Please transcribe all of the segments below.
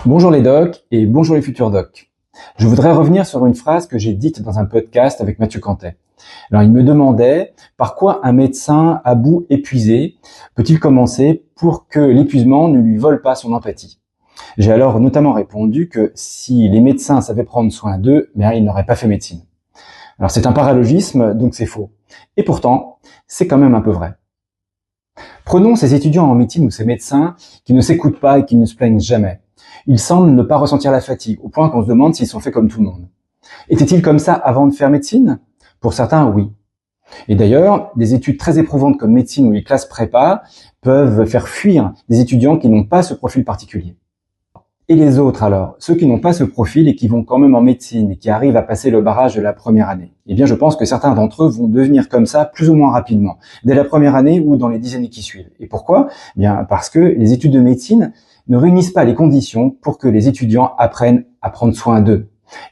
Bonjour les docs et bonjour les futurs docs. Je voudrais revenir sur une phrase que j'ai dite dans un podcast avec Mathieu Cantet. Alors il me demandait par quoi un médecin à bout épuisé peut-il commencer pour que l'épuisement ne lui vole pas son empathie. J'ai alors notamment répondu que si les médecins savaient prendre soin d'eux, ils n'auraient pas fait médecine. Alors c'est un paralogisme, donc c'est faux. Et pourtant, c'est quand même un peu vrai. Prenons ces étudiants en médecine ou ces médecins qui ne s'écoutent pas et qui ne se plaignent jamais. Ils semblent ne pas ressentir la fatigue, au point qu'on se demande s'ils sont faits comme tout le monde. Étaient-ils comme ça avant de faire médecine? Pour certains, oui. Et d'ailleurs, des études très éprouvantes comme médecine ou les classes prépa peuvent faire fuir des étudiants qui n'ont pas ce profil particulier. Et les autres alors, ceux qui n'ont pas ce profil et qui vont quand même en médecine et qui arrivent à passer le barrage de la première année, eh bien je pense que certains d'entre eux vont devenir comme ça plus ou moins rapidement, dès la première année ou dans les 10 années qui suivent. Et pourquoi? Eh bien parce que les études de médecine ne réunissent pas les conditions pour que les étudiants apprennent à prendre soin d'eux.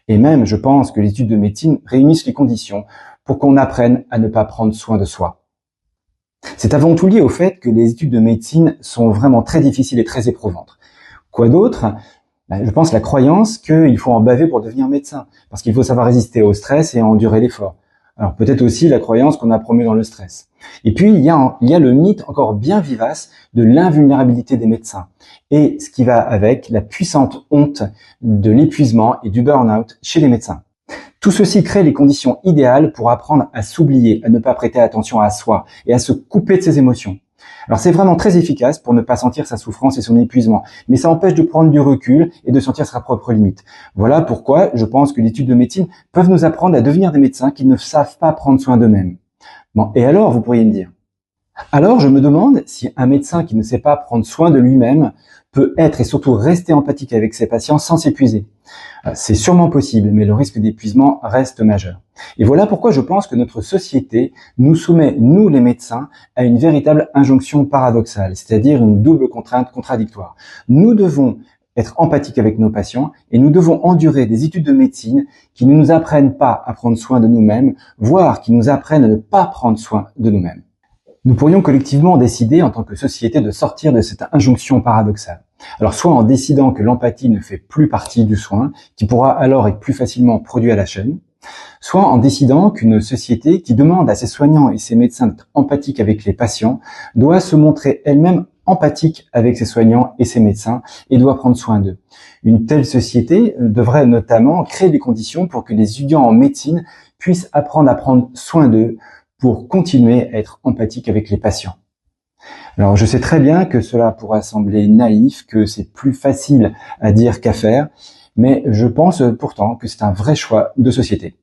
Et même, je pense que les études de médecine réunissent les conditions pour qu'on apprenne à ne pas prendre soin de soi. C'est avant tout lié au fait que les études de médecine sont vraiment très difficiles et très éprouvantes. Quoi d'autre? Je pense la croyance qu'il faut en baver pour devenir médecin, parce qu'il faut savoir résister au stress et endurer l'effort. Alors peut-être aussi la croyance qu'on a promue dans le stress. Et puis il y a le mythe encore bien vivace de l'invulnérabilité des médecins et ce qui va avec la puissante honte de l'épuisement et du burn-out chez les médecins. Tout ceci crée les conditions idéales pour apprendre à s'oublier, à ne pas prêter attention à soi et à se couper de ses émotions. Alors c'est vraiment très efficace pour ne pas sentir sa souffrance et son épuisement, mais ça empêche de prendre du recul et de sentir sa propre limite. Voilà pourquoi je pense que les études de médecine peuvent nous apprendre à devenir des médecins qui ne savent pas prendre soin d'eux-mêmes. Bon, et alors, vous pourriez me dire? Alors je me demande si un médecin qui ne sait pas prendre soin de lui-même peut être et surtout rester empathique avec ses patients sans s'épuiser. C'est sûrement possible, mais le risque d'épuisement reste majeur. Et voilà pourquoi je pense que notre société nous soumet, nous les médecins, à une véritable injonction paradoxale, c'est-à-dire une double contrainte contradictoire. Nous devons être empathiques avec nos patients et nous devons endurer des études de médecine qui ne nous apprennent pas à prendre soin de nous-mêmes, voire qui nous apprennent à ne pas prendre soin de nous-mêmes. Nous pourrions collectivement décider en tant que société de sortir de cette injonction paradoxale. Alors soit en décidant que l'empathie ne fait plus partie du soin, qui pourra alors être plus facilement produit à la chaîne, soit en décidant qu'une société qui demande à ses soignants et ses médecins d'être empathiques avec les patients doit se montrer elle-même empathique avec ses soignants et ses médecins et doit prendre soin d'eux. Une telle société devrait notamment créer des conditions pour que les étudiants en médecine puissent apprendre à prendre soin d'eux pour continuer à être empathique avec les patients. Alors je sais très bien que cela pourra sembler naïf, que c'est plus facile à dire qu'à faire, mais je pense pourtant que c'est un vrai choix de société.